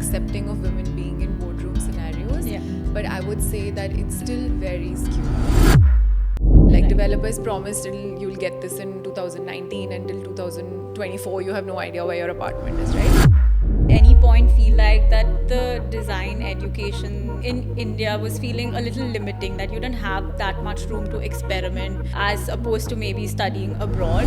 accepting of women being in boardroom scenarios. Yeah. But I would say that it's still very skewed. Like developers promised you'll get this in 2019, until 2024 you have no idea where your apartment is, right? Any point feel like that the design education in India was feeling a little limiting, that you didn't have that much room to experiment as opposed to maybe studying abroad?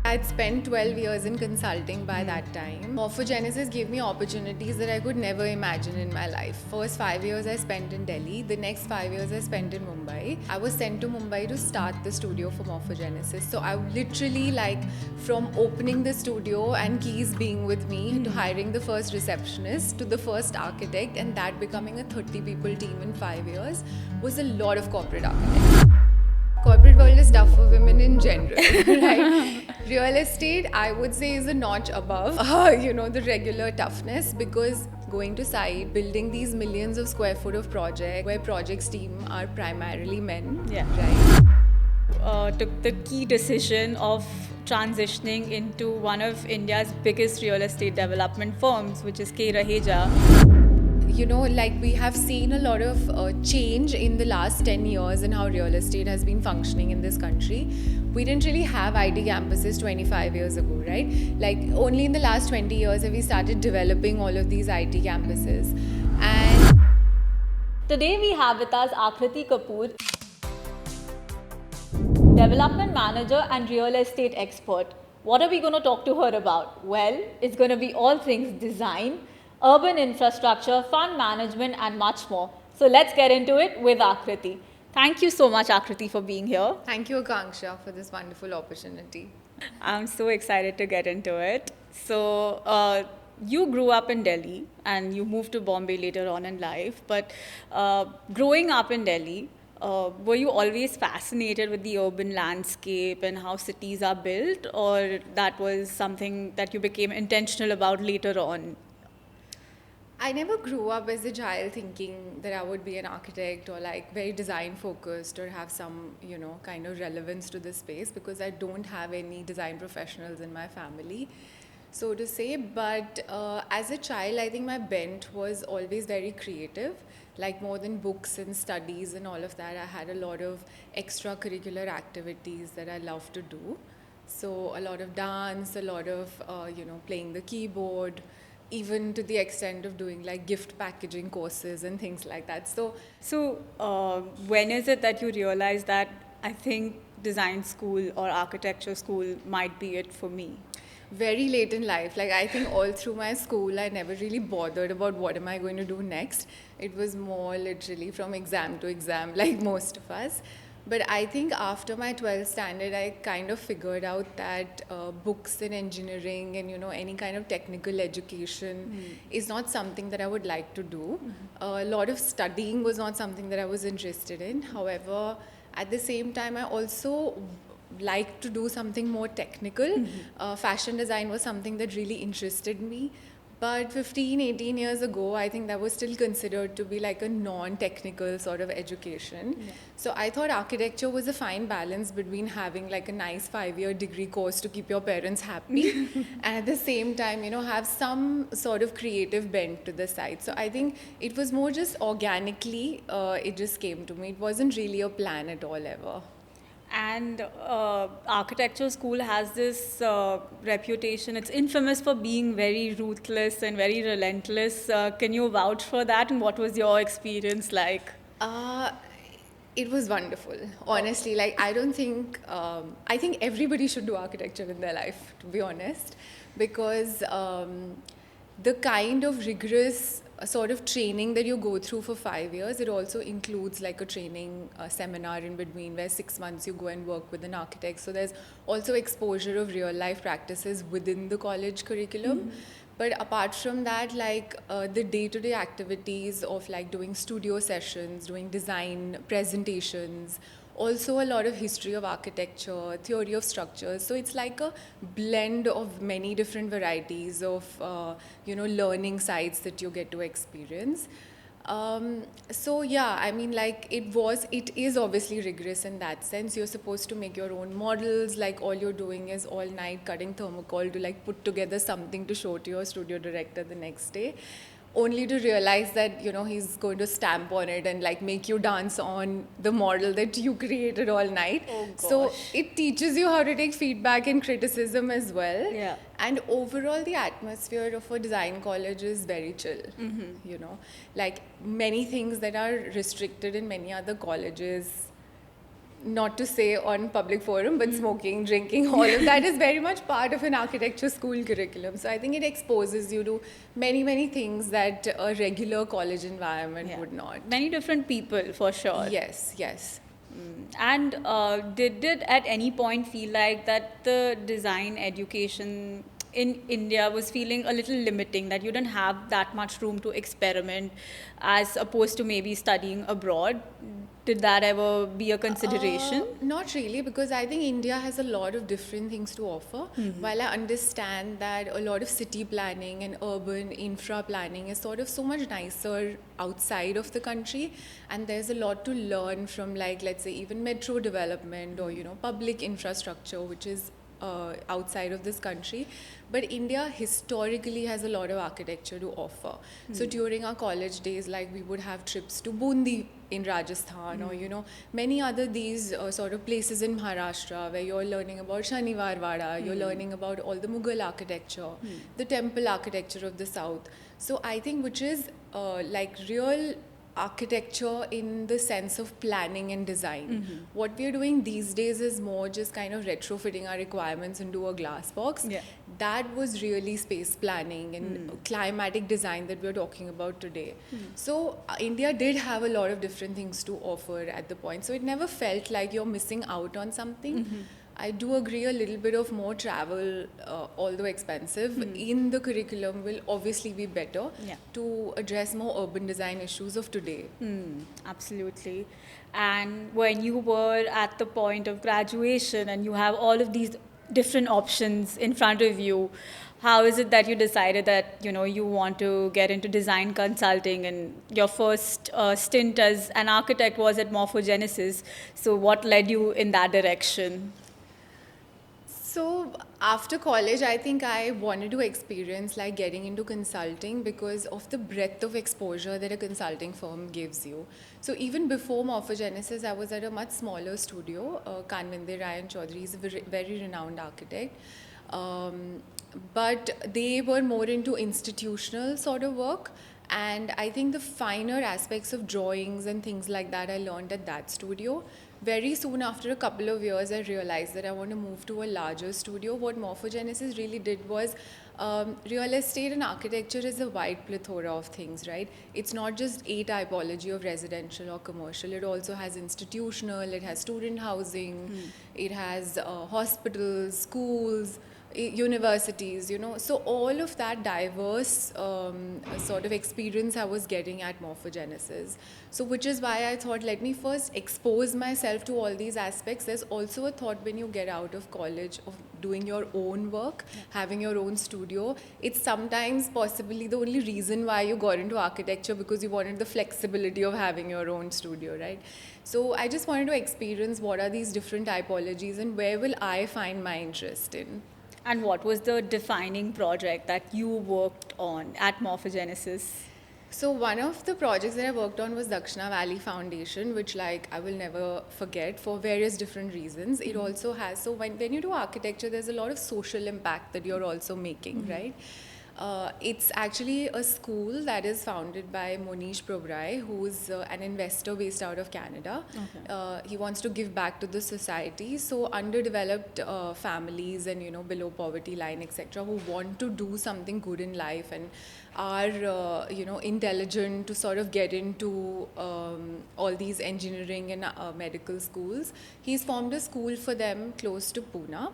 I'd spent 12 years in consulting by that time. Morphogenesis gave me opportunities that I could never imagine in my life. First 5 years I spent in Delhi. The next 5 years I spent in Mumbai. I was sent to Mumbai to start the studio for Morphogenesis. So I literally, like, from opening the studio and keys being with me to hiring the first receptionist to the first architect, and that becoming a 30 people team in 5 years was a lot of corporate architecture. Corporate world is tough for women in general, right? Real estate, I would say, is a notch above, the regular toughness, because going to site, building these millions of square foot of project, where projects team are primarily men, Yeah. right? Took the key decision of transitioning into one of India's biggest real estate development firms, which is K. Raheja. We have seen a lot of change in the last 10 years in how real estate has been functioning in this country. We didn't really have IT campuses 25 years ago, right? Like, only in the last 20 years have we started developing all of these IT campuses. And Today we have with us Akriti Kapoor, development manager and real estate expert. What are we going to talk to her about? Well, it's going to be all things design, urban infrastructure, fund management, and much more. So let's get into it with Akriti. Thank you so much, Akriti, for being here. thank you, Akanksha, for this wonderful opportunity. I'm so excited to get into it. So, you grew up in Delhi and you moved to Bombay later on in life. But growing up in Delhi, were you always fascinated with the urban landscape and how cities are built, or that was something that you became intentional about later on? I never grew up as a child thinking that I would be an architect or like very design focused or have some, kind of relevance to this space, because I don't have any design professionals in my family, so to say. But as a child, I think my bent was always very creative. Like, more than books and studies and all of that, I had a lot of extracurricular activities that I love to do. So a lot of dance, a lot of, playing the keyboard, even to the extent of doing like gift packaging courses and things like that. So, when is it that you realize that I think design school or architecture school might be it for me? Very late in life. Like, I think all through my school, I never really bothered about what am I going to do next. It was more literally from exam to exam, like most of us. But I think after my 12th standard, I kind of figured out that books and engineering and, any kind of technical education is not something that I would like to do. A lot of studying was not something that I was interested in. However, at the same time, I also like to do something more technical. Fashion design was something that really interested me. But 15, 18 years ago, I think that was still considered to be like a non-technical sort of education. Yeah. So I thought architecture was a fine balance between having like a nice 5-year degree course to keep your parents happy and at the same time, have some sort of creative bent to the side. So I think it was more just organically, it just came to me. It wasn't really a plan at all ever. And architecture school has this reputation. It's infamous for being very ruthless and very relentless. Can you vouch for that? And what was your experience like? It was wonderful, honestly. Like, I don't think, I think everybody should do architecture in their life, to be honest, because the kind of rigorous sort of training that you go through for 5 years, it also includes like a training seminar in between, where 6 months you go and work with an architect. So there's also exposure of real life practices within the college curriculum. But apart from that, like the day-to-day activities of like doing studio sessions, doing design presentations, also a lot of history of architecture, theory of structures. So it's like a blend of many different varieties of, learning sites that you get to experience. So yeah, I mean, like it is obviously rigorous in that sense. You're supposed to make your own models. Like all you're doing is all night cutting thermocol to like put together something to show to your studio director the next day, only to realize that he's going to stamp on it and like make you dance on the model that you created all night. Oh, So gosh. it teaches you how to take feedback and criticism as well. Yeah. And overall, the atmosphere of a design college is very chill. Like many things that are restricted in many other colleges, not to say on public forum, but smoking, drinking, all of that is very much part of an architecture school curriculum. So I think it exposes you to many, many things that a regular college environment Yeah. would not. Many different people, for sure. Yes, yes. And did it at any point feel like that the design education in India was feeling a little limiting, that you didn't have that much room to experiment as opposed to maybe studying abroad? Did that ever be a consideration? Not really, because I think India has a lot of different things to offer. While I understand that a lot of city planning and urban infra planning is sort of so much nicer outside of the country, and there's a lot to learn from, like, let's say, even metro development or public infrastructure, which is outside of this country. But India historically has a lot of architecture to offer. So during our college days, like we would have trips to Bundi in Rajasthan or many other these sort of places in Maharashtra where you're learning about Shaniwar Wada, you're learning about all the Mughal architecture, the temple architecture of the south. So I think which is like real architecture in the sense of planning and design. What we are doing these days is more just kind of retrofitting our requirements into a glass box. Yeah. That was really space planning and climatic design that we're talking about today. So India did have a lot of different things to offer at the point. So it never felt like you're missing out on something. I do agree a little bit of more travel, although expensive, in the curriculum will obviously be better Yeah. to address more urban design issues of today. Absolutely. And when you were at the point of graduation and you have all of these different options in front of you, how is it that you decided that you want to get into design consulting, and your first stint as an architect was at Morphogenesis? So what led you in that direction? So after college, I think I wanted to experience like getting into consulting because of the breadth of exposure that a consulting firm gives you. So even before Morphogenesis, I was at a much smaller studio. Kanvinder Ryan Chaudhary is a very renowned architect. But they were more into institutional sort of work. And I think the finer aspects of drawings and things like that I learned at that studio. Very soon after a couple of years, I realized that I want to move to a larger studio. What Morphogenesis really did was real estate and architecture is a wide plethora of things, right? It's not just a typology of residential or commercial. It also has institutional, it has student housing, it has hospitals, schools, universities, so all of that diverse sort of experience I was getting at Morphogenesis. So which is why I thought, let me first expose myself to all these aspects. There's also a thought when you get out of college of doing your own work, having your own studio. It's sometimes possibly the only reason why you got into architecture, because you wanted the flexibility of having your own studio, right? So I just wanted to experience what are these different typologies and where will I find my interest in. And what was the defining project that you worked on at Morphogenesis? So one of the projects that I worked on was Dakshina Valley Foundation, which like I will never forget for various different reasons. It also has, so when you do architecture, there's a lot of social impact that you're also making, right? It's actually a school that is founded by Monish Probrai, who's an investor based out of Canada. He wants to give back to the society. So underdeveloped families and below poverty line, etc., who want to do something good in life and are intelligent to sort of get into all these engineering and medical schools. He's formed a school for them close to Pune,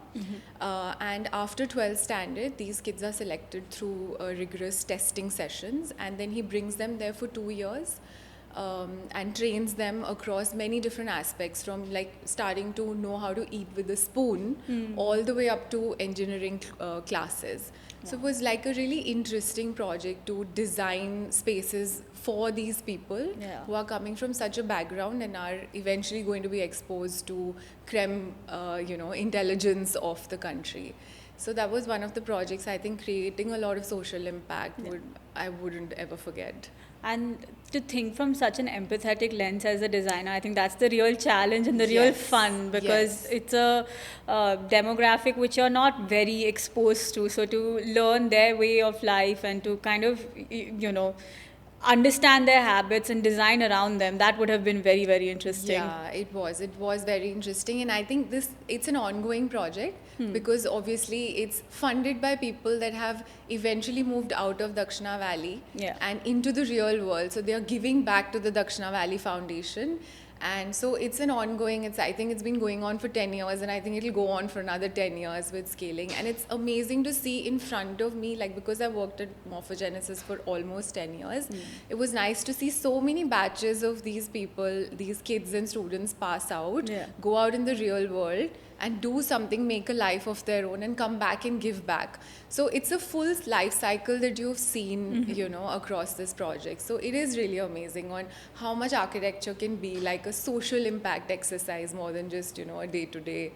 and after 12th standard these kids are selected through rigorous testing sessions, and then he brings them there for 2 years and trains them across many different aspects, from like starting to know how to eat with a spoon all the way up to engineering classes. So it was like a really interesting project to design spaces for these people Yeah. who are coming from such a background and are eventually going to be exposed to creme, intelligence of the country. So that was one of the projects. I think creating a lot of social impact I wouldn't ever forget. And to think from such an empathetic lens as a designer, I think that's the real challenge and the real Yes, fun, because yes. it's a demographic which you're not very exposed to. So to learn their way of life and to kind of, understand their habits and design around them, that would have been very, very interesting. Yeah, it was. It was very interesting, and I think it's an ongoing project because obviously it's funded by people that have eventually moved out of Dakshina Valley Yeah. and into the real world. So they are giving back to the Dakshina Valley Foundation. And so it's an ongoing, I think it's been going on for 10 years, and I think it'll go on for another 10 years with scaling. And it's amazing to see in front of me, like because I worked at Morphogenesis for almost 10 years, it was nice to see so many batches of these people, these kids and students pass out, Yeah. go out in the real world and do something, make a life of their own and come back and give back. So it's a full life cycle that you've seen, across this project. So it is really amazing on how much architecture can be like a social impact exercise more than just, a day-to-day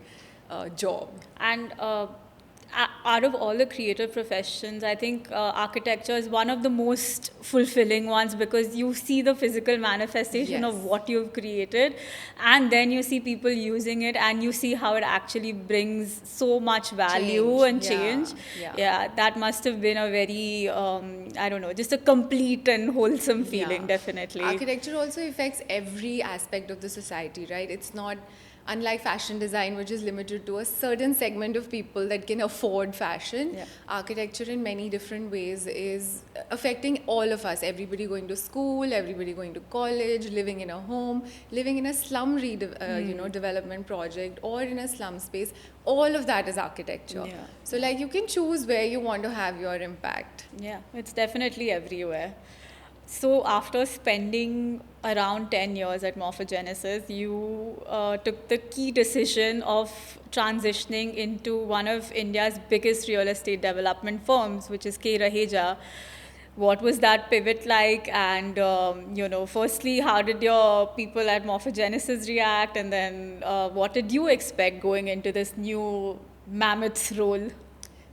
job. And out of all the creative professions, I think architecture is one of the most fulfilling ones, because you see the physical manifestation Yes. of what you've created, and then you see people using it, and you see how it actually brings so much value Change. and Yeah. change. Yeah. That must have been a very, I don't know, just a complete and wholesome feeling, Yeah. definitely. Architecture also affects every aspect of the society, right? It's not unlike fashion design, which is limited to a certain segment of people that can afford fashion. Yeah. Architecture in many different ways is affecting all of us. Everybody going to school, everybody going to college, living in a home, living in a slum development project or in a slum space. All of that is architecture. Yeah. So like you can choose where you want to have your impact. Yeah, it's definitely everywhere. So after spending around 10 years at Morphogenesis, you took the key decision of transitioning into one of India's biggest real estate development firms, which is K. Raheja. What was that pivot like? And, firstly, how did your people at Morphogenesis react? And then what did you expect going into this new mammoth role?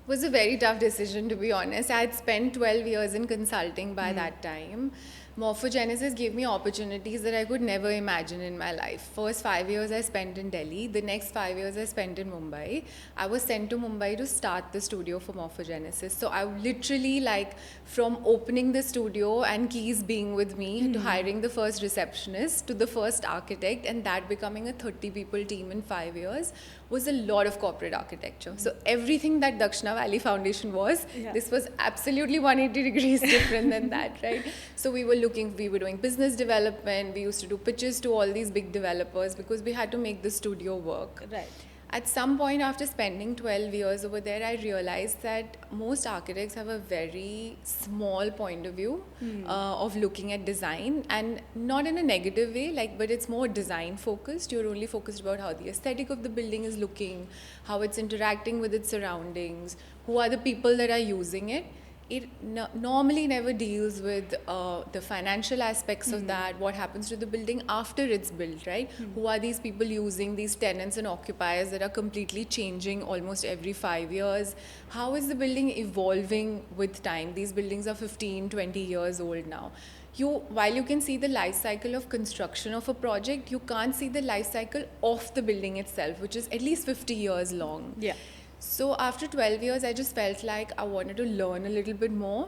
Was a very tough decision, to be honest. I had spent 12 years in consulting by that time. Morphogenesis gave me opportunities that I could never imagine in my life. First 5 years I spent in Delhi. The next 5 years I spent in Mumbai. I was sent to Mumbai to start the studio for Morphogenesis. So I literally, like, from opening the studio and keys being with me to hiring the first receptionist to the first architect and that becoming a 30 people team in 5 years was a lot of corporate architecture. So everything that Dakshina Valley Foundation was, this was absolutely 180 degrees different than that, right? So we were doing business development, we used to do pitches to all these big developers because we had to make the studio work. Right. At some point after spending 12 years over there, I realized that most architects have a very small point of view of looking at design, and not in a negative way, but it's more design focused. You're only focused about how the aesthetic of the building is looking, how it's interacting with its surroundings, who are the people that are using it. It normally never deals with the financial aspects of that, what happens to the building after it's built, right? Who are these people using, these tenants and occupiers that are completely changing almost every 5 years? How is the building evolving with time? These buildings are 15, 20 years old now. While you can see the life cycle of construction of a project, you can't see the life cycle of the building itself, which is at least 50 years long. Yeah. So after 12 years, I just felt like I wanted to learn a little bit more,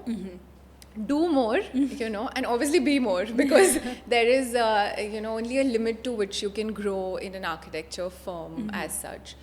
do more, and obviously be more, because there is, only a limit to which you can grow in an architecture firm as such,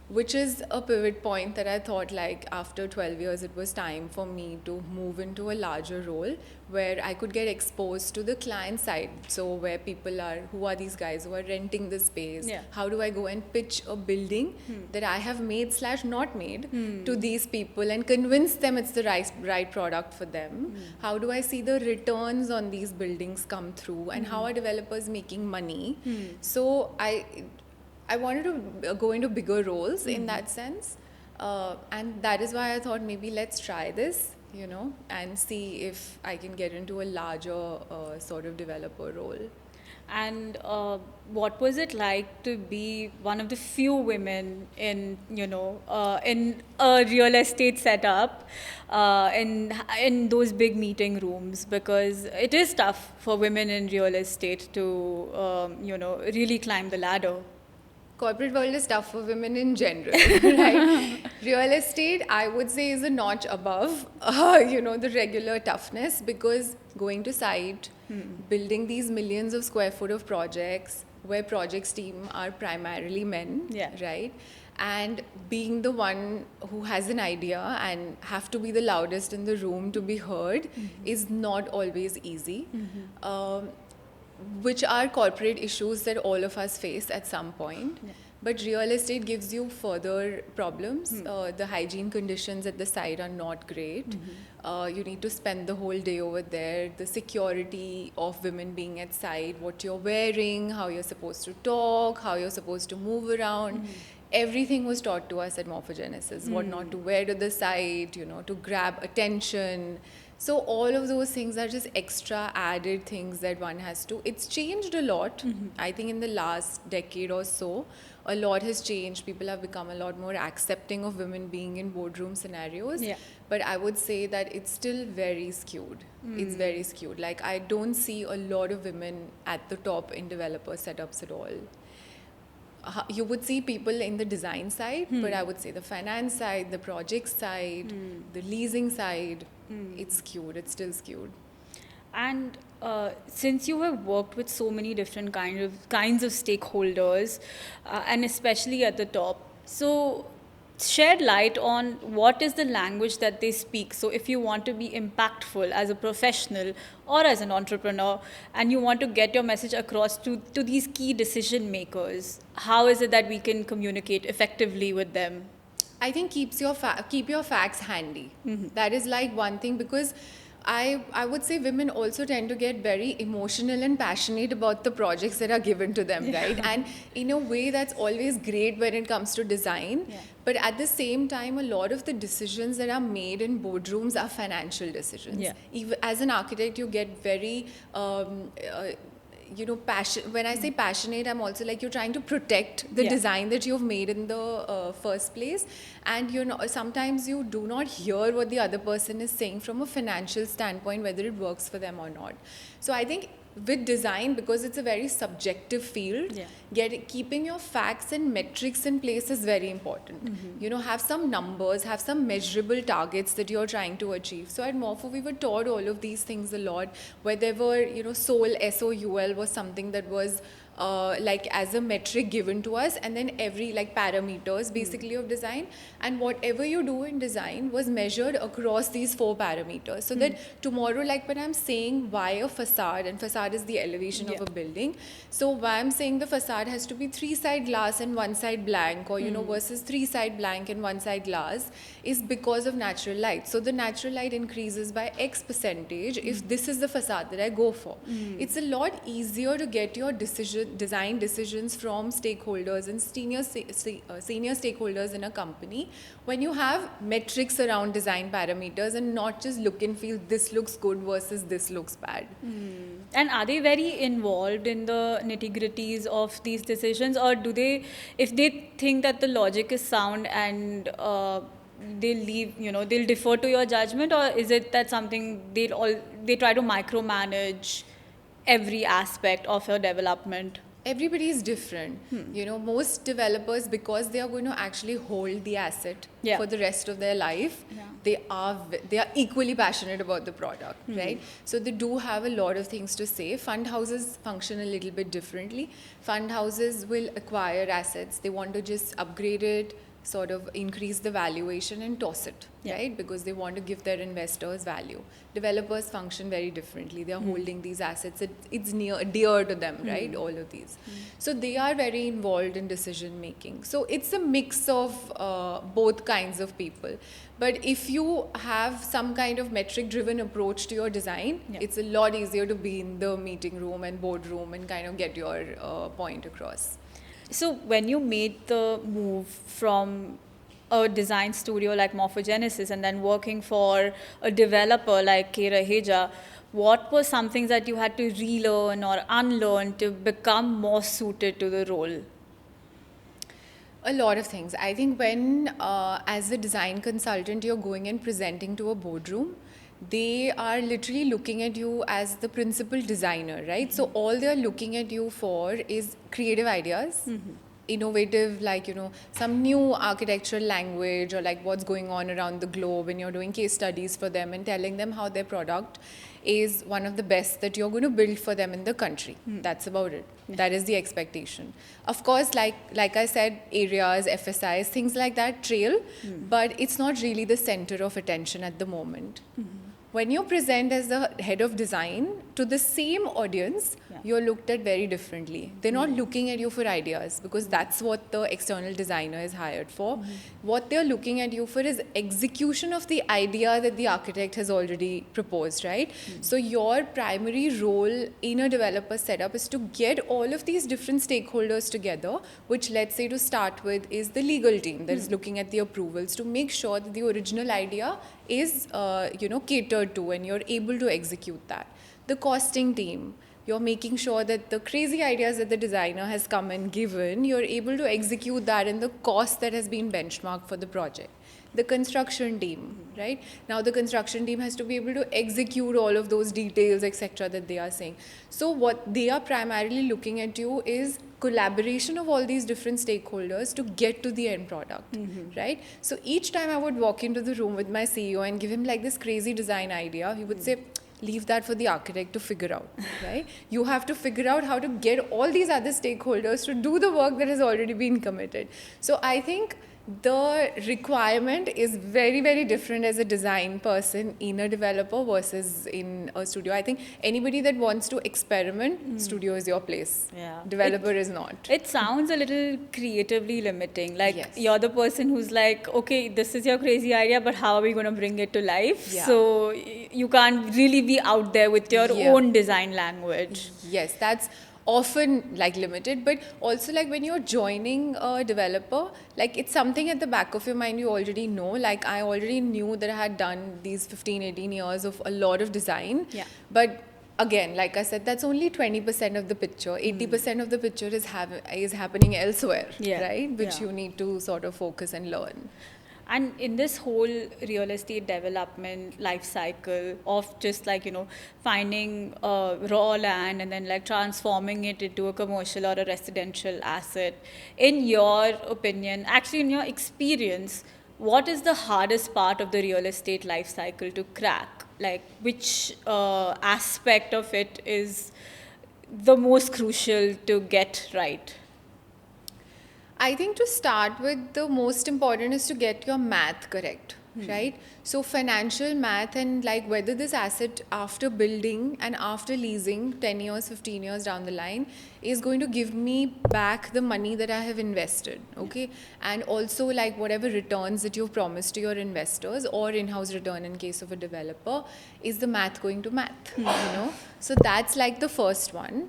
which is a pivot point that I thought, like, after 12 years, it was time for me to move into a larger role where I could get exposed to the client side. So where people are, who are these guys who are renting the space? Yeah. How do I go and pitch a building that I have made / not made to these people and convince them it's the right product for them? How do I see the returns on these buildings come through, and how are developers making money? So I wanted to go into bigger roles in that sense. And that is why I thought maybe let's try this, you know, and see if I can get into a larger sort of developer role. And what was it like to be one of the few women in, in a real estate setup, in those big meeting rooms? Because it is tough for women in real estate to, really climb the ladder. Corporate world is tough for women in general, right? Real estate, I would say, is a notch above, the regular toughness, because going to site, building these millions of square foot of projects, where projects team are primarily men, Yeah. right? And being the one who has an idea and have to be the loudest in the room to be heard is not always easy. Which are corporate issues that all of us face at some point. Yeah. But real estate gives you further problems. The hygiene conditions at the site are not great. You need to spend the whole day over there. The security of women being at site, what you're wearing, how you're supposed to talk, how you're supposed to move around. Everything was taught to us at Morphogenesis. What not to wear to the site, to grab attention. So all of those things are just extra added things that one has to. It's changed a lot. I think in the last decade or so, a lot has changed. People have become a lot more accepting of women being in boardroom scenarios. Yeah. But I would say that it's still very skewed. It's very skewed. Like, I don't see a lot of women at the top in developer setups at all. You would see people in the design side, but I would say the finance side, the project side, the leasing side, it's skewed. It's still skewed. And since you have worked with so many different kinds of stakeholders, and especially at the top, so shed light on what is the language that they speak. So if you want to be impactful as a professional or as an entrepreneur, and you want to get your message across to these key decision makers, how is it that we can communicate effectively with them? I think keep your facts handy. That is like one thing, because I would say women also tend to get very emotional and passionate about the projects that are given to them, right? And in a way, that's always great when it comes to design. Yeah. But at the same time, a lot of the decisions that are made in boardrooms are financial decisions. Yeah. Even as an architect, you get very passion. When I say passionate, I'm also like, you're trying to protect the Yeah. design that you've made in the first place, and sometimes you do not hear what the other person is saying from a financial standpoint, whether it works for them or not. So I think with design, because it's a very subjective field, keeping your facts and metrics in place is very important. Have some numbers, have some measurable targets that you're trying to achieve. So at Morpho, we were taught all of these things a lot, where there were, SOUL, SOUL was something that was like as a metric given to us, and then every parameters basically of design, and whatever you do in design was measured across these 4 parameters, so that tomorrow, like when I'm saying why a facade, and facade is the elevation of a building, so why I'm saying the facade has to be 3-side glass and 1-side blank, or versus 3-side blank and 1-side glass, is because of natural light. So the natural light increases by X percentage if this is the facade that I go for. It's a lot easier to get your design decisions from stakeholders and senior stakeholders in a company when you have metrics around design parameters, and not just look and feel this looks good versus this looks bad. And are they very involved in the nitty-gritties of these decisions, or do they, if they think that the logic is sound and they'll defer to your judgment, or is it that something they try to micromanage every aspect of your development? Everybody is different. Most developers, because they are going to actually hold the asset for the rest of their life, they are equally passionate about the product, right? So they do have a lot of things to say. Fund houses function a little bit differently. Fund houses will acquire assets. They want to just upgrade it, sort of increase the valuation and toss it, right? Because they want to give their investors value. Developers function very differently. They are holding these assets. It's dear to them, right? All of these. So they are very involved in decision making. So it's a mix of both kinds of people. But if you have some kind of metric driven approach to your design, it's a lot easier to be in the meeting room and boardroom and kind of get your point across. So when you made the move from a design studio like Morphogenesis and then working for a developer like K. Raheja, what were some things that you had to relearn or unlearn to become more suited to the role? A lot of things. I think when, as a design consultant, you're going and presenting to a boardroom, they are literally looking at you as the principal designer, right? So all they're looking at you for is creative ideas, innovative, like, some new architectural language, or like what's going on around the globe, and you're doing case studies for them and telling them how their product is one of the best that you're going to build for them in the country. That's about it. That is the expectation. Of course, like I said, areas, FSIs, things like that trail, but it's not really the center of attention at the moment. When you present as the head of design to the same audience, you're looked at very differently. They're not looking at you for ideas, because that's what the external designer is hired for. What they're looking at you for is execution of the idea that the architect has already proposed, right? So your primary role in a developer setup is to get all of these different stakeholders together, which, let's say, to start with, is the legal team that is looking at the approvals, to make sure that the original idea is catered to and you're able to execute that. The costing team, you're making sure that the crazy ideas that the designer has come and given, you're able to execute that in the cost that has been benchmarked for the project. The construction team, right? Now the construction team has to be able to execute all of those details, etc., that they are saying. So what they are primarily looking at you is collaboration of all these different stakeholders to get to the end product, right? So each time I would walk into the room with my CEO and give him like this crazy design idea, he would say, leave that for the architect to figure out, right? You have to figure out how to get all these other stakeholders to do the work that has already been committed. So I think the requirement is very, very different as a design person in a developer versus in a studio. I think anybody that wants to experiment, studio is your place. Yeah. Developer is not. It sounds a little creatively limiting. Like, Yes. you're the person who's like, okay, this is your crazy idea, but how are we going to bring it to life? Yeah. So you can't really be out there with your Yeah. own design language. Yes, that's often like limited, but also like when you're joining a developer, like it's something at the back of your mind you already know. Like I already knew that I had done these 15-18 years of a lot of design, Yeah. but again, like I said, that's only 20% of the picture. 80% of the picture is happening elsewhere, Yeah. right? Which Yeah. you need to sort of focus and learn. And in this whole real estate development life cycle of just like, finding raw land and then like transforming it into a commercial or a residential asset, in your opinion, actually in your experience, what is the hardest part of the real estate life cycle to crack? Like which aspect of it is the most crucial to get right? I think to start with, the most important is to get your math correct, right? So financial math and like whether this asset after building and after leasing 10 years, 15 years down the line is going to give me back the money that I have invested, okay? And also like whatever returns that you've promised to your investors or in-house return in case of a developer, is the math going to math, So that's like the first one.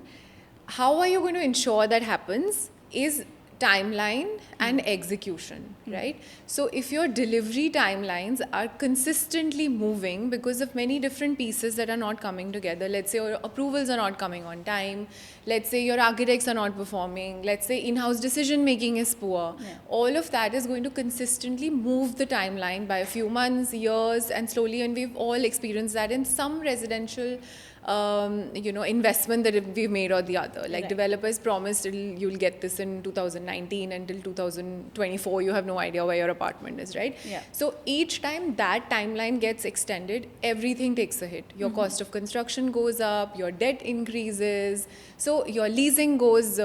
How are you going to ensure that happens is timeline and execution, right? So if your delivery timelines are consistently moving because of many different pieces that are not coming together, let's say your approvals are not coming on time, let's say your architects are not performing, let's say in-house decision making is poor, all of that is going to consistently move the timeline by a few months, years, and slowly, and we've all experienced that in some residential investment that we've made or the other. Like Right. developers promised you'll get this in 2019, until 2024 you have no idea where your apartment is, right? Yeah. So each time that timeline gets extended, everything takes a hit. Your cost of construction goes up, your debt increases, so your leasing goes,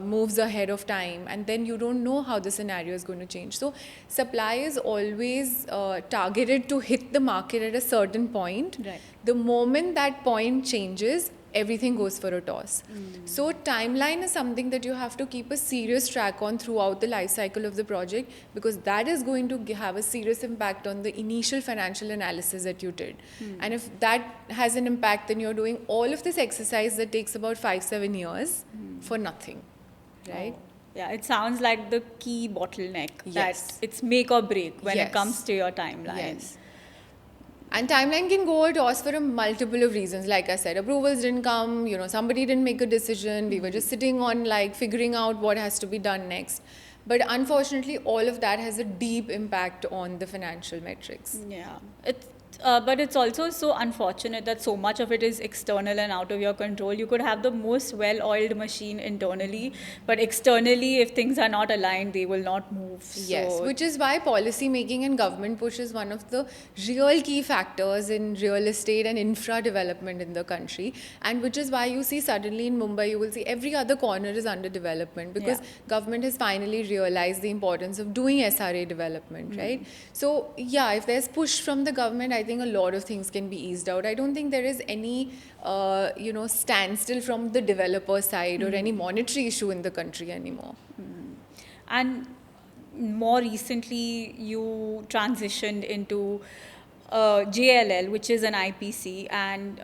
moves ahead of time, and then you don't know how the scenario is going to change. So supply is always targeted to hit the market at a certain point. Right. The moment that point changes, everything goes for a toss. So timeline is something that you have to keep a serious track on throughout the life cycle of the project, because that is going to have a serious impact on the initial financial analysis that you did. And if that has an impact, then you're doing all of this exercise that takes about 5-7 years for nothing, right? Yeah, it sounds like the key bottleneck. Yes. That it's make or break when Yes. it comes to your timeline. Yes. And timeline can go a toss for a multiple of reasons. Like I said, approvals didn't come, somebody didn't make a decision. We were just sitting on like figuring out what has to be done next. But unfortunately, all of that has a deep impact on the financial metrics. Yeah, but it's also so unfortunate that so much of it is external and out of your control. You could have the most well-oiled machine internally, but externally, if things are not aligned, they will not move. Yes, So which is why policy making and government push is one of the real key factors in real estate and infra development in the country. And which is why you see suddenly in Mumbai, you will see every other corner is under development because Yeah. government has finally realized the importance of doing SRA development, right? So yeah, if there's push from the government, I think a lot of things can be eased out. I don't think there is any, standstill from the developer side or any monetary issue in the country anymore. and more recently, you transitioned into JLL, which is an IPC, and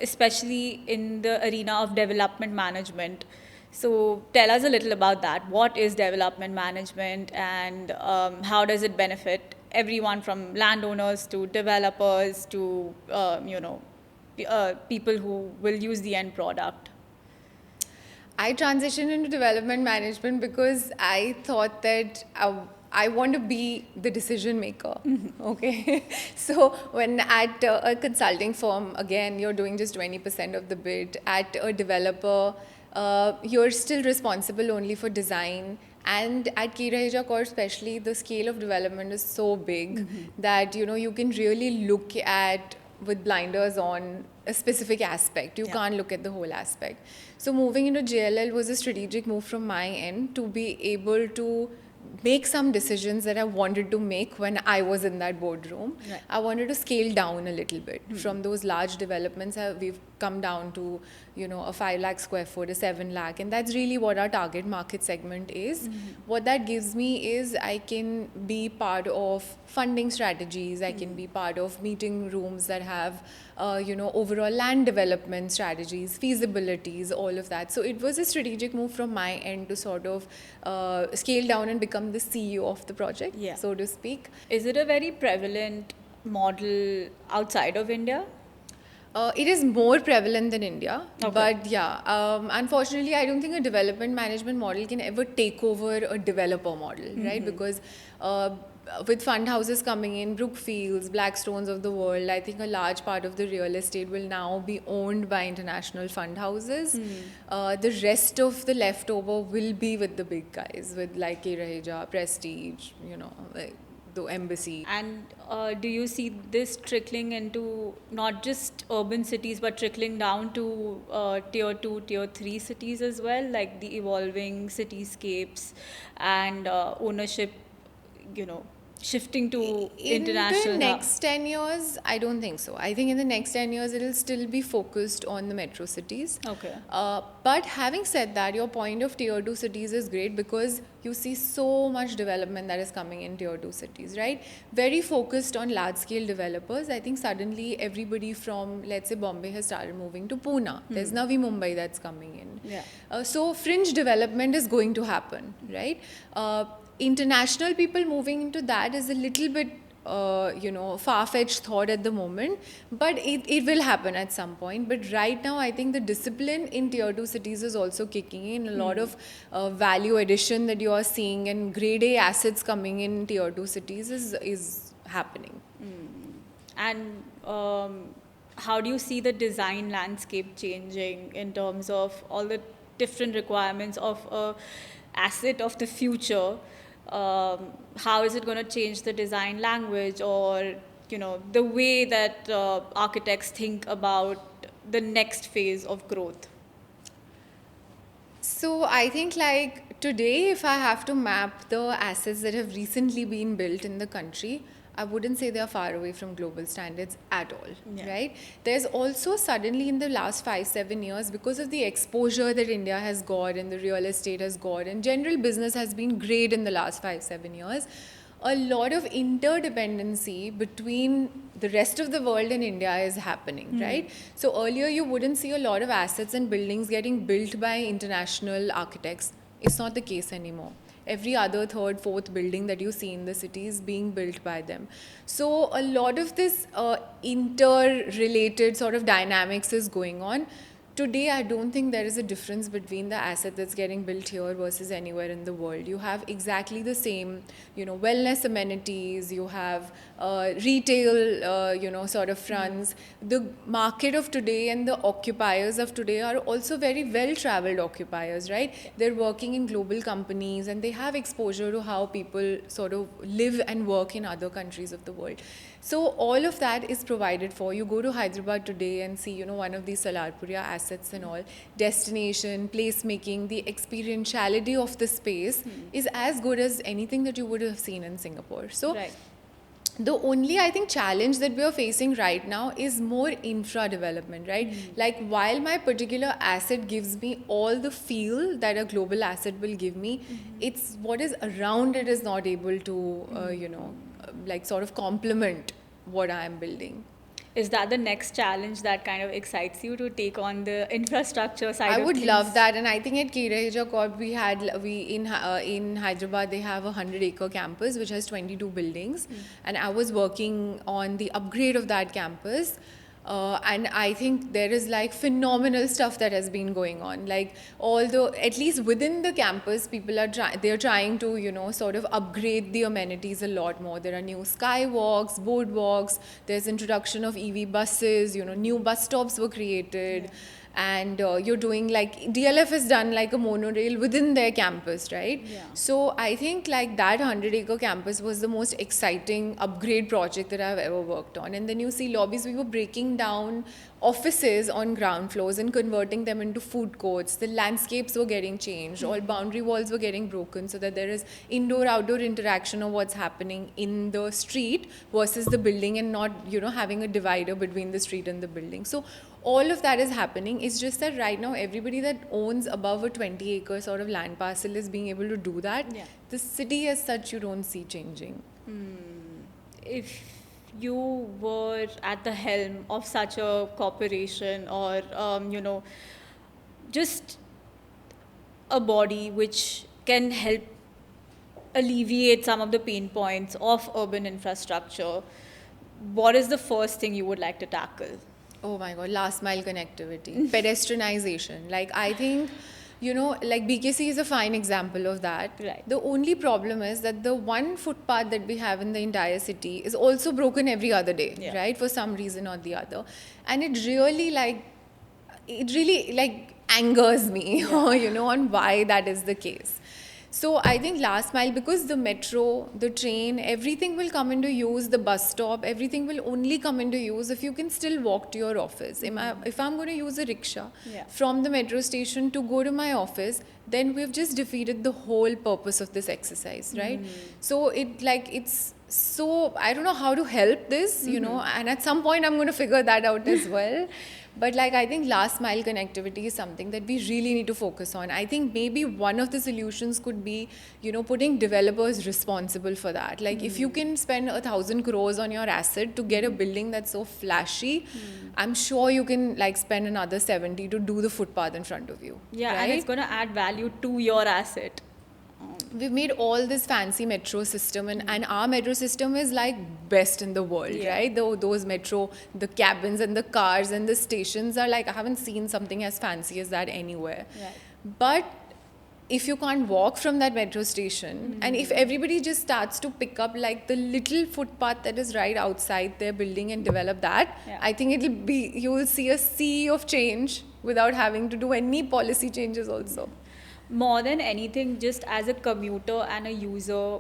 especially in the arena of development management. So tell us a little about that. What is development management, and how does it benefit everyone from landowners to developers to people who will use the end product? I transitioned into development management because I thought that I want to be the decision maker. Okay. So, when at a consulting firm, again, you're doing just 20% of the bid. At a developer, you're still responsible only for design. And at K. Raheja Corp, especially, the scale of development is so big that you can really look at with blinders on a specific aspect. You Yeah. can't look at the whole aspect. So moving into JLL was a strategic move from my end to be able to make some decisions that I wanted to make when I was in that boardroom. Right. I wanted to scale down a little bit from those large developments. We've come down to a 5 lakh square foot, a 7 lakh, and that's really what our target market segment is. What that gives me is I can be part of funding strategies. I can be part of meeting rooms that have overall land development strategies, feasibilities, all of that. So it was a strategic move from my end to sort of scale down and become the CEO of the project, Yeah. so to speak. Is it a very prevalent model outside of India? It is more prevalent than India, Okay. but yeah, unfortunately, I don't think a development management model can ever take over a developer model, right? Because with fund houses coming in, Brookfields, Blackstones of the world, I think a large part of the real estate will now be owned by international fund houses. The rest of the leftover will be with the big guys, with like K. Raheja, Prestige, like the Embassy. And do you see this trickling into not just urban cities, but trickling down to tier 2, tier 3 cities as well, like the evolving cityscapes and ownership, shifting to international In the hub? next 10 years, I don't think so. I think in the next 10 years, it'll still be focused on the metro cities. Okay. But having said that, your point of tier 2 cities is great because you see so much development that is coming in tier 2 cities, right? Very focused on large scale developers. I think suddenly everybody from, let's say, Bombay has started moving to Pune. There's Navi Mumbai that's coming in. Yeah. So fringe development is going to happen, right? International people moving into that is a little bit far-fetched thought at the moment, but it will happen at some point. But right now, I think the discipline in tier 2 cities is also kicking in. A lot of value addition that you are seeing and grade A assets coming in tier 2 cities is happening. And how do you see the design landscape changing in terms of all the different requirements of a asset of the future? How is it going to change the design language or the way that architects think about the next phase of growth? So I think like today, if I have to map the assets that have recently been built in the country, I wouldn't say they are far away from global standards at all, Yeah. right? There's also suddenly in the last 5-7 years, because of the exposure that India has got and the real estate has got and general business has been great in the last 5-7 years, a lot of interdependency between the rest of the world and India is happening, right? So earlier you wouldn't see a lot of assets and buildings getting built by international architects. It's not the case anymore. Every other third, fourth building that you see in the city is being built by them. So a lot of this interrelated sort of dynamics is going on. Today, I don't think there is a difference between the asset that's getting built here versus anywhere in the world. You have exactly the same, wellness amenities. You have retail, sort of fronts. The market of today and the occupiers of today are also very well-traveled occupiers, right? They're working in global companies and they have exposure to how people sort of live and work in other countries of the world. So all of that is provided for. You go to Hyderabad today and see, one of these Salarpuria assets and all, destination, placemaking, the experientiality of the space is as good as anything that you would have seen in Singapore. So Right. the only, I think, challenge that we are facing right now is more infra development, right? Like, while my particular asset gives me all the feel that a global asset will give me, it's what is around it is not able to, like sort of complement what I am building. Is that the next challenge that kind of excites you to take on the infrastructure side I of would things? love that, and I think at K-Raheja Corp in Hyderabad they have a 100-acre campus which has 22 buildings, and I was working on the upgrade of that campus. And I think there is like phenomenal stuff that has been going on. Like, although at least within the campus, people are they're trying to sort of upgrade the amenities a lot more. There are new skywalks, boardwalks. There's introduction of EV buses. New bus stops were created. Yeah. And you're doing like DLF has done like a monorail within their campus, right? Yeah. So I think like that 100-acre campus was the most exciting upgrade project that I've ever worked on. And then you see lobbies, we were breaking down offices on ground floors and converting them into food courts. The landscapes were getting changed. All boundary walls were getting broken so that there is indoor-outdoor interaction of what's happening in the street versus the building, and not, having a divider between the street and the building. So all of that is happening. It's just that right now everybody that owns above a 20-acre sort of land parcel is being able to do that. Yeah. The city as such you don't see changing. If you were at the helm of such a corporation, or just a body which can help alleviate some of the pain points of urban infrastructure, what is the first thing you would like to tackle? Oh my God, last mile connectivity, pedestrianization. Like, I think, like BKC is a fine example of that. Right. The only problem is that the one footpath that we have in the entire city is also broken every other day, Yeah. right? For some reason or the other. And it really angers me, on why that is the case. So I think last mile, because the metro, the train, everything will come into use, the bus stop, everything will only come into use if you can still walk to your office. If I'm going to use a rickshaw Yeah. from the metro station to go to my office, then we've just defeated the whole purpose of this exercise, right? So it's so, I don't know how to help this, and at some point I'm going to figure that out as well. But I think last mile connectivity is something that we really need to focus on. I think maybe one of the solutions could be, putting developers responsible for that. Like, if you can spend 1,000 crores on your asset to get a building that's so flashy, I'm sure you can spend another 70 to do the footpath in front of you. Yeah, right? and it's going to add value to your asset. We've made all this fancy metro system, and our metro system is best in the world, Yeah. right? Those metro, the cabins and the cars and the stations are I haven't seen something as fancy as that anywhere. Right. But if you can't walk from that metro station, and if everybody just starts to pick up the little footpath that is right outside their building and develop that, Yeah. I think you will see a sea of change without having to do any policy changes also. More than anything, just as a commuter and a user,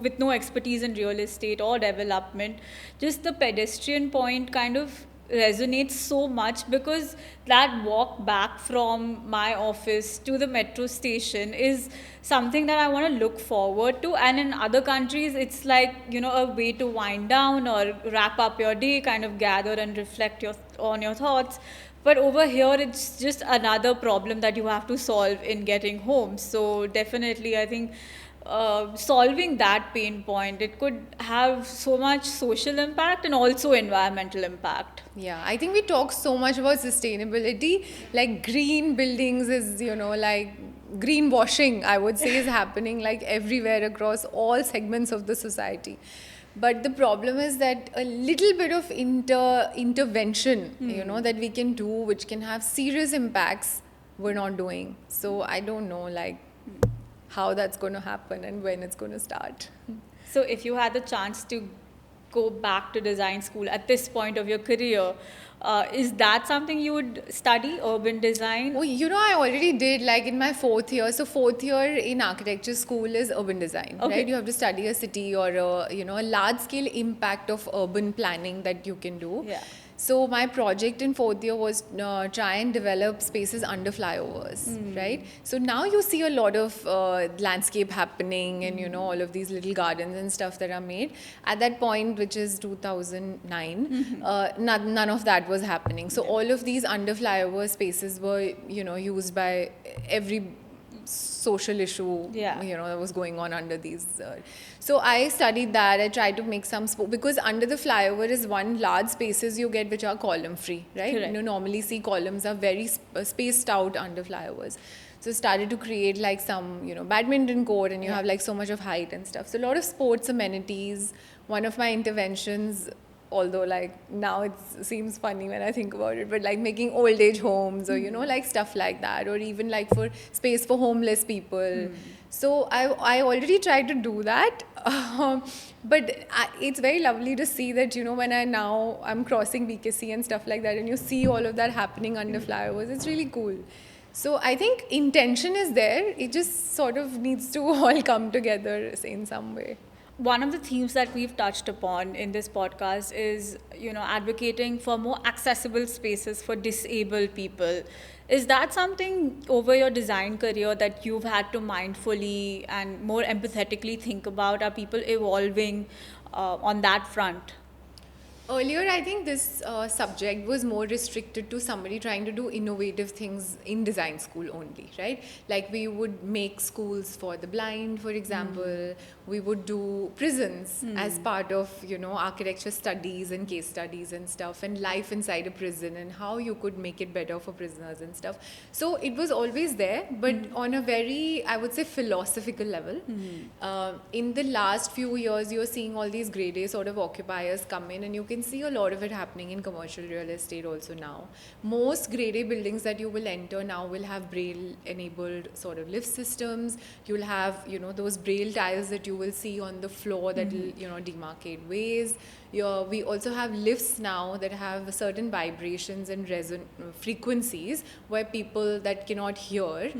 with no expertise in real estate or development, just the pedestrian point kind of resonates so much, because that walk back from my office to the metro station is something that I want to look forward to. And in other countries, it's a way to wind down or wrap up your day, kind of gather and reflect on your thoughts. But over here, it's just another problem that you have to solve in getting home. So definitely, I think solving that pain point, it could have so much social impact and also environmental impact. Yeah, I think we talk so much about sustainability. Like green buildings is, like greenwashing, I would say, is happening like everywhere across all segments of the society. But the problem is that a little bit of intervention, that we can do, which can have serious impacts, we're not doing. So I don't know, like, how that's going to happen and when it's going to start. So if you had the chance to go back to design school at this point of your career, is that something you would study, urban design? Oh, I already did, like in my fourth year. So fourth year in architecture school is urban design, Okay. right? You have to study a city or a large scale impact of urban planning that you can do. Yeah. So my project in fourth year was try and develop spaces under flyovers, right? So now you see a lot of landscape happening and all of these little gardens and stuff that are made. At that point, which is 2009, none of that was happening. So all of these under flyover spaces were used by every social issue Yeah. that was going on under these so I studied that. I tried to make some because under the flyover is one large spaces you get which are column free, right? Correct. Normally see columns are very spaced out under flyovers. So started to create like some badminton court and you have like so much of height and stuff. So a lot of sports amenities. One of my interventions, although like now it seems funny when I think about it, but like making old age homes or like stuff like that, or even like for space for homeless people. So I already tried to do that, but it's very lovely to see that when I'm crossing BKC and stuff like that, and you see all of that happening under flyovers, it's really cool. So I think intention is there. It just sort of needs to all come together in some way. One of the themes that we've touched upon in this podcast is, advocating for more accessible spaces for disabled people. Is that something over your design career that you've had to mindfully and more empathetically think about? Are people evolving on that front? Earlier, I think this subject was more restricted to somebody trying to do innovative things in design school only, right? Like we would make schools for the blind, for example. We would do prisons as part of, architecture studies and case studies and stuff, and life inside a prison and how you could make it better for prisoners and stuff. So it was always there, but on a very, I would say, philosophical level. In the last few years, you're seeing all these grade A sort of occupiers come in, and you can see a lot of it happening in commercial real estate also now. Most grade A buildings that you will enter now will have braille enabled sort of lift systems. You'll have those braille tiles that you will see on the floor that will demarcate ways. We also have lifts now that have certain vibrations and frequencies where people that cannot hear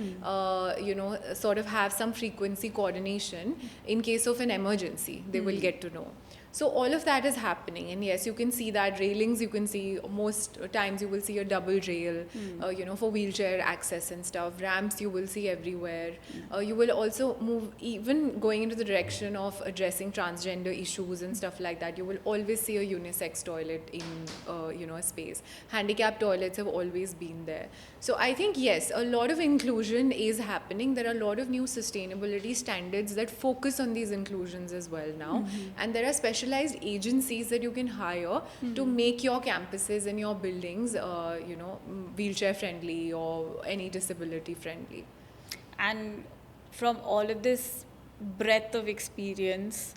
sort of have some frequency coordination in case of an emergency. They will get to know. So all of that is happening, and yes, you can see that railings. You can see most times you will see a double rail, for wheelchair access and stuff. Ramps you will see everywhere. You will also move, even going into the direction of addressing transgender issues and stuff like that. You will always see a unisex toilet in a space. Handicap toilets have always been there. So I think yes, a lot of inclusion is happening. There are a lot of new sustainability standards that focus on these inclusions as well now, and there are specialized agencies that you can hire to make your campuses and your buildings wheelchair friendly or any disability friendly. And from all of this breadth of experience,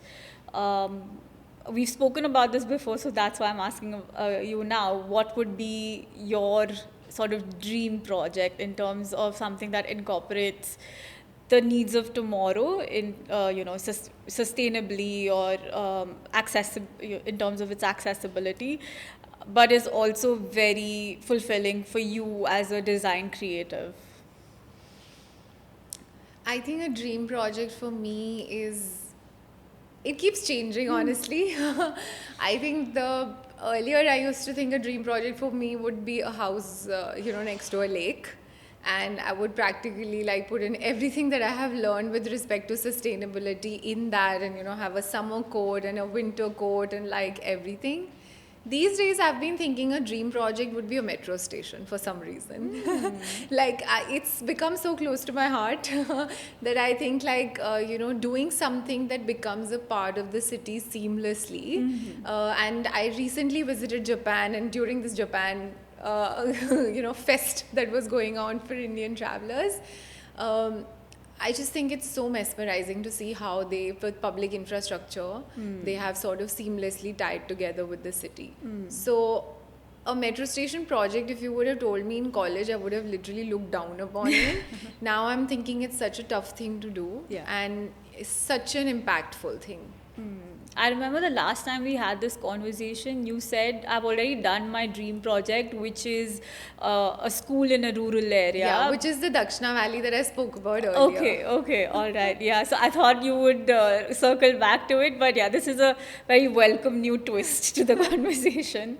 we've spoken about this before, so that's why I'm asking you now, what would be your sort of dream project in terms of something that incorporates the needs of tomorrow in sustainably or accessible in terms of its accessibility, but is also very fulfilling for you as a design creative? I think a dream project for me is, it keeps changing honestly. I think earlier I used to think a dream project for me would be a house next to a lake, and I would practically like put in everything that I have learned with respect to sustainability in that, and have a summer coat and a winter coat and like everything. These days, I've been thinking a dream project would be a metro station for some reason. Like, it's become so close to my heart that I think, like, doing something that becomes a part of the city seamlessly. And I recently visited Japan, and during this Japan, fest that was going on for Indian travelers. I just think it's so mesmerizing to see how they, with public infrastructure, they have sort of seamlessly tied together with the city. So, a metro station project, if you would have told me in college, I would have literally looked down upon it. Now I'm thinking it's such a tough thing to do, Yeah. and it's such an impactful thing. I remember the last time we had this conversation, you said, I've already done my dream project, which is a school in a rural area. Yeah, which is the Dakshina Valley that I spoke about earlier. Okay, all right. Yeah, so I thought you would circle back to it, but yeah, this is a very welcome new twist to the conversation.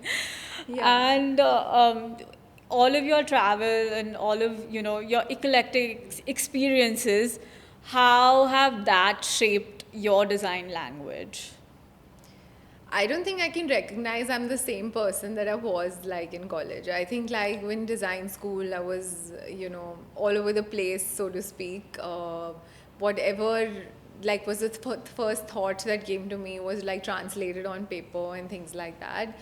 Yeah. And all of your travel and all of, your eclectic experiences, how have that shaped your design language? I don't think I can recognize I'm the same person that I was like in college. I think like when design school, I was, all over the place, so to speak. Whatever like was the first thought that came to me was like translated on paper and things like that.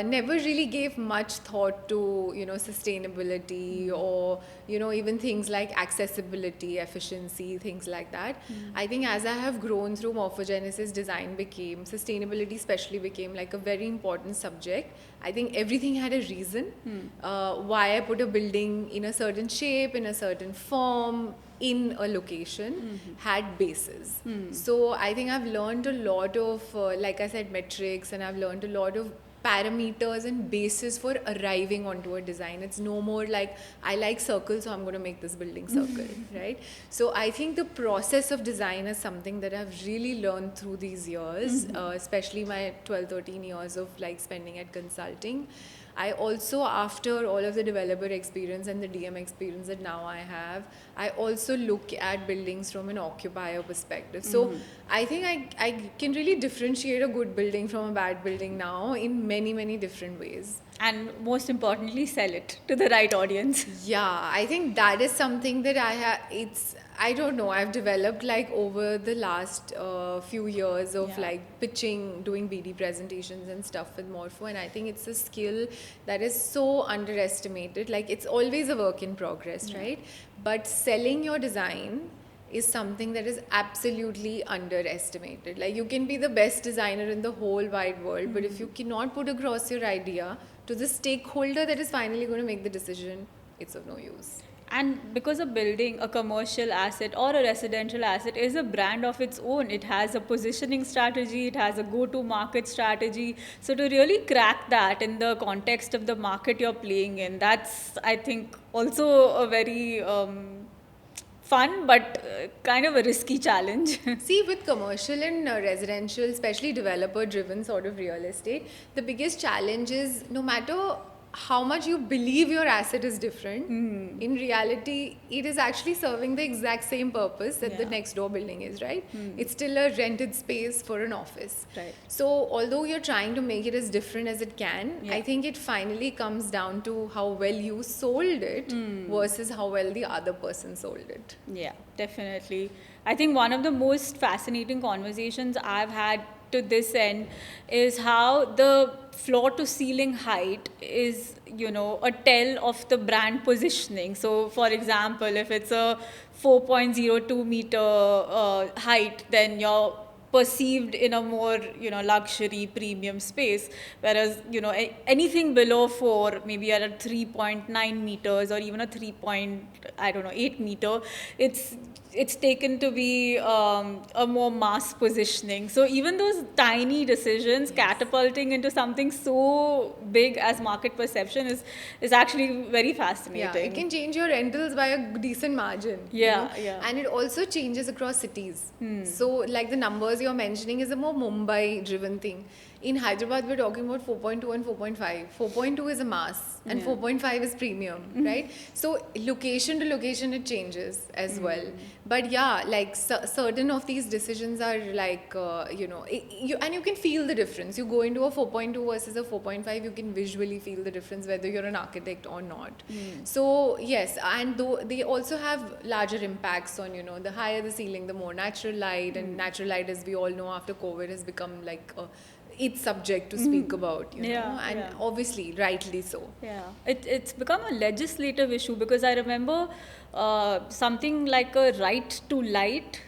Never really gave much thought to, sustainability or, even things like accessibility, efficiency, things like that. I think as I have grown through morphogenesis, sustainability especially became like a very important subject. I think everything had a reason why I put a building in a certain shape, in a certain form, in a location, had bases. So I think I've learned a lot of, like I said, metrics, and I've learned a lot of parameters and basis for arriving onto a design. It's no more like I like circles, so I'm going to make this building circle, right? So I think the process of design is something that I've really learned through these years, especially my 12, 13 years of like spending at consulting. I also, after all of the developer experience and the DM experience that now I have, I also look at buildings from an occupier perspective. So I think I can really differentiate a good building from a bad building now in many, many different ways. And most importantly, sell it to the right audience. Yeah, I think that is something that I don't know, I've developed like over the last few years of Yeah. like pitching, doing BD presentations and stuff with Morpho, and I think it's a skill that is so underestimated. Like it's always a work in progress, right? But selling your design is something that is absolutely underestimated. Like you can be the best designer in the whole wide world, but if you cannot put across your idea to the stakeholder that is finally going to make the decision, it's of no use. And because a building, a commercial asset or a residential asset is a brand of its own, it has a positioning strategy, it has a go-to market strategy. So to really crack that in the context of the market you're playing in, that's, I think, also a very fun but kind of a risky challenge. See, with commercial and residential, especially developer driven sort of real estate, the biggest challenge is no matter how much you believe your asset is different, in reality, it is actually serving the exact same purpose that the Yeah. next door building is, right? It's still a rented space for an office. Right. So, although you're trying to make it as different as it can, Yeah. I think it finally comes down to how well you sold it versus how well the other person sold it. Yeah, definitely. I think one of the most fascinating conversations I've had to this end is how the floor to ceiling height is, a tell of the brand positioning. So, for example, if it's a 4.02 meter height, then you're perceived in a more luxury premium space, whereas anything below 4, maybe at a 3.9 meters or even a 8 meter, it's taken to be a more mass positioning. So even those tiny decisions catapulting into something so big as market perception is actually very fascinating. Yeah, it can change your rentals by a decent margin. Yeah, yeah. And it also changes across cities. So, like the numbers you're mentioning is a more Mumbai driven thing. In Hyderabad, we're talking about 4.2 and 4.5. 4.2 is a mass and 4.5 is premium, right? So location to location, it changes as well. But yeah, like certain of these decisions are like, and you can feel the difference. You go into a 4.2 versus a 4.5, you can visually feel the difference whether you're an architect or not. So yes, and though they also have larger impacts on, the higher the ceiling, the more natural light, and natural light, as we all know, after COVID has become like it's subject to speak about, and obviously rightly so. Yeah, it's become a legislative issue because I remember something like a right to light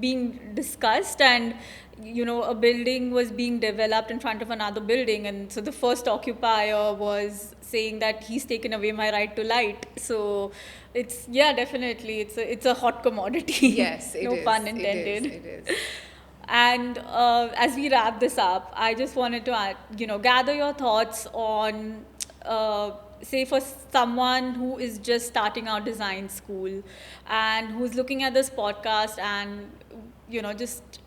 being discussed, and a building was being developed in front of another building, and so the first occupier was saying that he's taken away my right to light. So it's definitely it's a hot commodity. Yes, it no is. pun intended. It is. And as we wrap this up, I just wanted to, gather your thoughts on, say, for someone who is just starting out design school and who's looking at this podcast and, just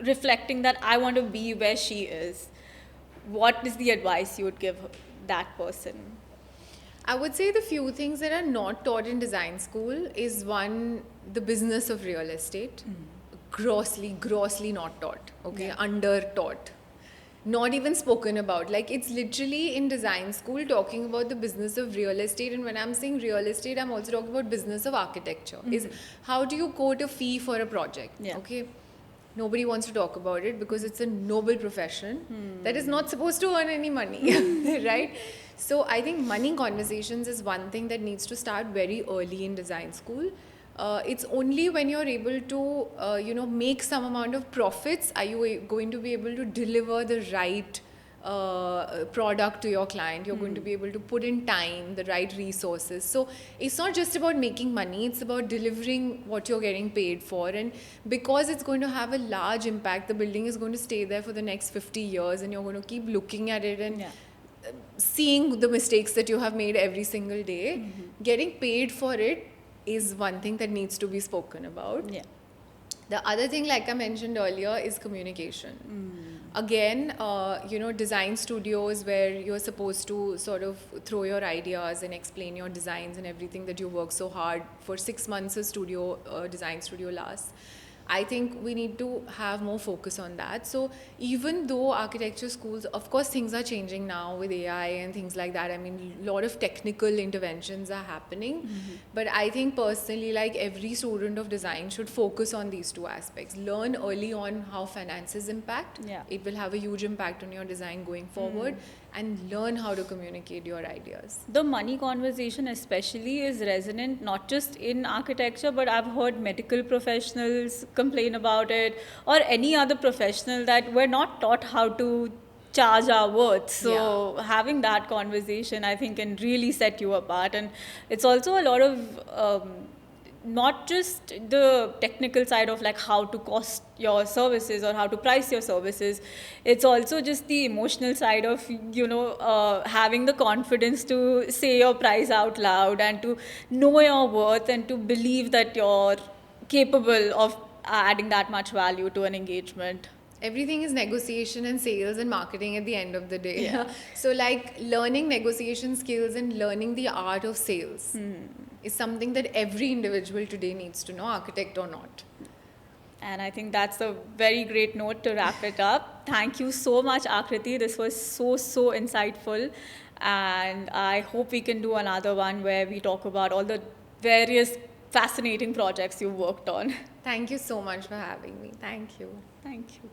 reflecting that I want to be where she is. What is the advice you would give that person? I would say the few things that are not taught in design school is one, the business of real estate. Grossly not taught, okay? Under taught, not even spoken about. Like, it's literally in design school talking about the business of real estate, and when I'm saying real estate, I'm also talking about business of architecture. Is how do you quote a fee for a project? Okay, nobody wants to talk about it because it's a noble profession that is not supposed to earn any money. Right? So I think money conversations is one thing that needs to start very early in design school. It's only when you're able to, make some amount of profits are you going to be able to deliver the right product to your client. You're going to be able to put in time, the right resources. So it's not just about making money, it's about delivering what you're getting paid for. And because it's going to have a large impact, the building is going to stay there for the next 50 years, and you're going to keep looking at it and seeing the mistakes that you have made every single day. Getting paid for it is one thing that needs to be spoken about. The other thing, like I mentioned earlier, is communication. Again, design studios where you're supposed to sort of throw your ideas and explain your designs and everything that you work so hard for 6 months a design studio lasts. I think we need to have more focus on that. So even though architecture schools, of course, things are changing now with AI and things like that. I mean, a lot of technical interventions are happening. But I think personally, like, every student of design should focus on these two aspects. Learn early on how finances impact. It will have a huge impact on your design going forward. And learn how to communicate your ideas. The money conversation especially is resonant not just in architecture, but I've heard medical professionals complain about it, or any other professional, that we're not taught how to charge our worth. So having that conversation, I think, can really set you apart. And it's also a lot of not just the technical side of like how to cost your services or how to price your services. It's also just the emotional side of, having the confidence to say your price out loud and to know your worth and to believe that you're capable of adding that much value to an engagement. Everything is negotiation and sales and marketing at the end of the day. So like learning negotiation skills and learning the art of sales is something that every individual today needs to know, architect or not. And I think that's a very great note to wrap it up. Thank you so much, Akriti. This was so insightful. And I hope we can do another one where we talk about all the various fascinating projects you've worked on. Thank you so much for having me. Thank you. Thank you.